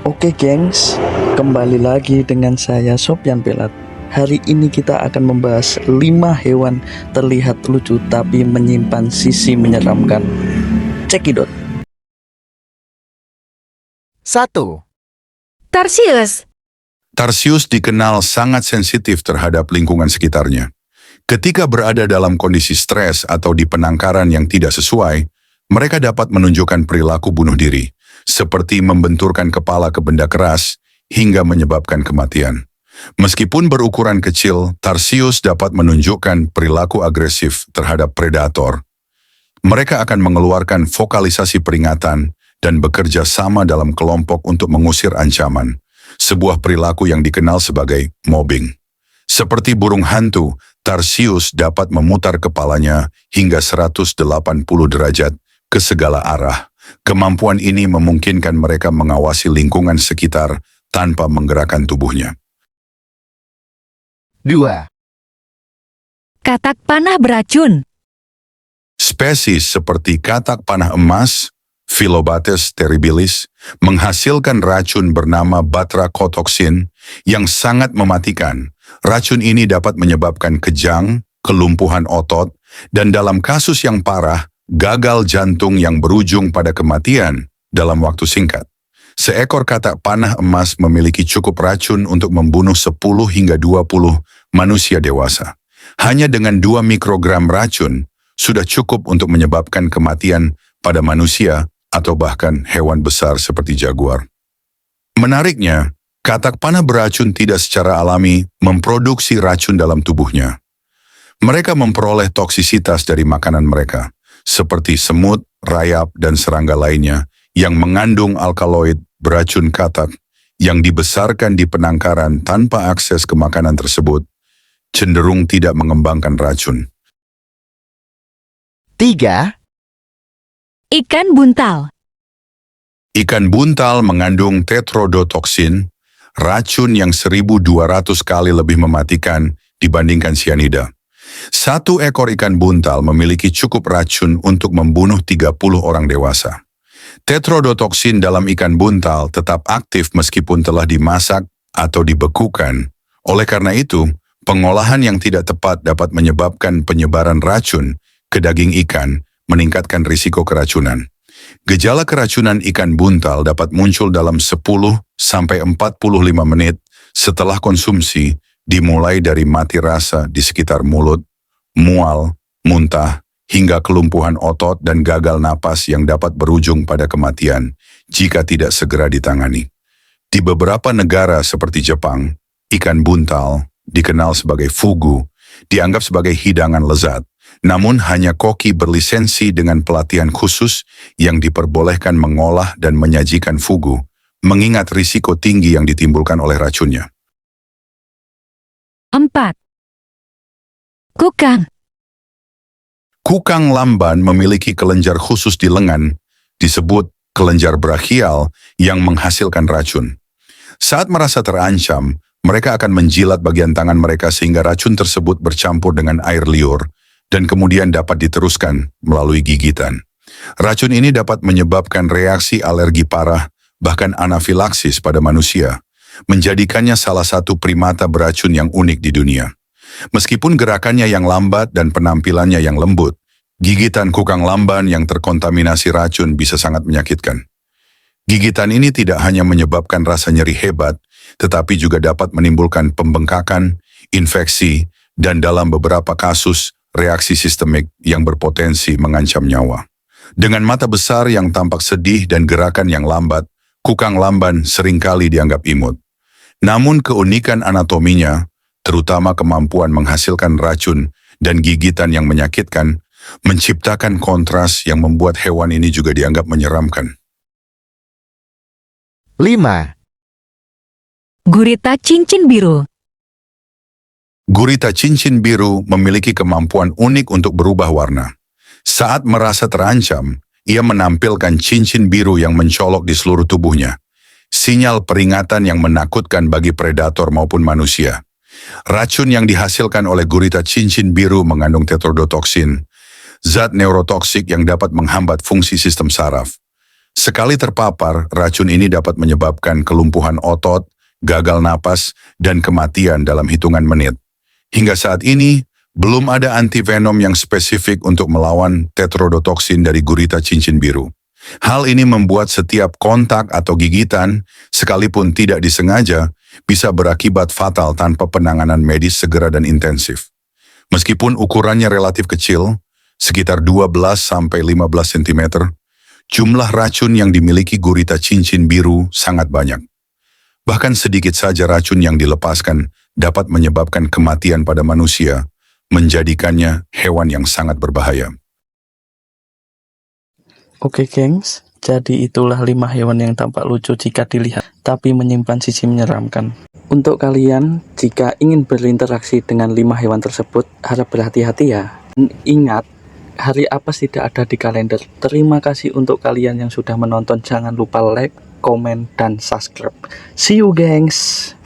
Oke gengs, kembali lagi dengan saya Sopyan Pelat. Hari ini kita akan membahas 5 hewan terlihat lucu tapi menyimpan sisi menyeramkan. Cekidot. 1. Tarsius. Tarsius dikenal sangat sensitif terhadap lingkungan sekitarnya. Ketika berada dalam kondisi stres atau di penangkaran yang tidak sesuai, mereka dapat menunjukkan perilaku bunuh diri, seperti membenturkan kepala ke benda keras hingga menyebabkan kematian. Meskipun berukuran kecil, Tarsius dapat menunjukkan perilaku agresif terhadap predator. Mereka akan mengeluarkan vokalisasi peringatan dan bekerja sama dalam kelompok untuk mengusir ancaman, sebuah perilaku yang dikenal sebagai mobbing. Seperti burung hantu, Tarsius dapat memutar kepalanya hingga 180 derajat ke segala arah. Kemampuan ini memungkinkan mereka mengawasi lingkungan sekitar tanpa menggerakkan tubuhnya. 2. Katak panah beracun. Spesies seperti katak panah emas, Phyllobates terribilis, menghasilkan racun bernama batrachotoksin yang sangat mematikan. Racun ini dapat menyebabkan kejang, kelumpuhan otot, dan dalam kasus yang parah, gagal jantung yang berujung pada kematian dalam waktu singkat. Seekor katak panah emas memiliki cukup racun untuk membunuh 10 hingga 20 manusia dewasa. Hanya dengan 2 mikrogram racun, sudah cukup untuk menyebabkan kematian pada manusia atau bahkan hewan besar seperti jaguar. Menariknya, katak panah beracun tidak secara alami memproduksi racun dalam tubuhnya. Mereka memperoleh toksisitas dari makanan mereka, seperti semut, rayap, dan serangga lainnya yang mengandung alkaloid beracun katak yang dibesarkan di penangkaran tanpa akses ke makanan tersebut, cenderung tidak mengembangkan racun. 3. Ikan buntal. Ikan buntal mengandung tetrodotoksin, racun yang 1.200 kali lebih mematikan dibandingkan sianida. Satu ekor ikan buntal memiliki cukup racun untuk membunuh 30 orang dewasa. Tetrodotoksin dalam ikan buntal tetap aktif meskipun telah dimasak atau dibekukan. Oleh karena itu, pengolahan yang tidak tepat dapat menyebabkan penyebaran racun ke daging ikan, meningkatkan risiko keracunan. Gejala keracunan ikan buntal dapat muncul dalam 10-45 menit setelah konsumsi, dimulai dari mati rasa di sekitar mulut, mual, muntah, hingga kelumpuhan otot dan gagal napas yang dapat berujung pada kematian jika tidak segera ditangani. Di beberapa negara seperti Jepang, ikan buntal, dikenal sebagai fugu, dianggap sebagai hidangan lezat. Namun hanya koki berlisensi dengan pelatihan khusus yang diperbolehkan mengolah dan menyajikan fugu, mengingat risiko tinggi yang ditimbulkan oleh racunnya. 4. Kukang. Kukang lamban memiliki kelenjar khusus di lengan, disebut kelenjar brachial yang menghasilkan racun. Saat merasa terancam, mereka akan menjilat bagian tangan mereka sehingga racun tersebut bercampur dengan air liur, dan kemudian dapat diteruskan melalui gigitan. Racun ini dapat menyebabkan reaksi alergi parah, bahkan anafilaksis pada manusia, menjadikannya salah satu primata beracun yang unik di dunia. Meskipun gerakannya yang lambat dan penampilannya yang lembut, gigitan kukang lamban yang terkontaminasi racun bisa sangat menyakitkan. Gigitan ini tidak hanya menyebabkan rasa nyeri hebat, tetapi juga dapat menimbulkan pembengkakan, infeksi, dan dalam beberapa kasus, reaksi sistemik yang berpotensi mengancam nyawa. Dengan mata besar yang tampak sedih dan gerakan yang lambat, kukang lamban seringkali dianggap imut. Namun keunikan anatominya, terutama kemampuan menghasilkan racun dan gigitan yang menyakitkan, menciptakan kontras yang membuat hewan ini juga dianggap menyeramkan. 5. Gurita cincin biru. Gurita cincin biru memiliki kemampuan unik untuk berubah warna. Saat merasa terancam, ia menampilkan cincin biru yang mencolok di seluruh tubuhnya. Sinyal peringatan yang menakutkan bagi predator maupun manusia. Racun yang dihasilkan oleh gurita cincin biru mengandung tetrodotoksin, zat neurotoksik yang dapat menghambat fungsi sistem saraf. Sekali terpapar, racun ini dapat menyebabkan kelumpuhan otot, gagal napas, dan kematian dalam hitungan menit. Hingga saat ini, belum ada antivenom yang spesifik untuk melawan tetrodotoksin dari gurita cincin biru. Hal ini membuat setiap kontak atau gigitan, sekalipun tidak disengaja, bisa berakibat fatal tanpa penanganan medis segera dan intensif. Meskipun ukurannya relatif kecil, sekitar 12-15 cm, jumlah racun yang dimiliki gurita cincin biru sangat banyak. Bahkan sedikit saja racun yang dilepaskan dapat menyebabkan kematian pada manusia, menjadikannya hewan yang sangat berbahaya. Oke gengs, jadi itulah 5 hewan yang tampak lucu jika dilihat, tapi menyimpan sisi menyeramkan. Untuk kalian, jika ingin berinteraksi dengan 5 hewan tersebut, harap berhati-hati ya. Dan ingat, hari apes tidak ada di kalender. Terima kasih untuk kalian yang sudah menonton, jangan lupa like, komen, dan subscribe. See you gengs!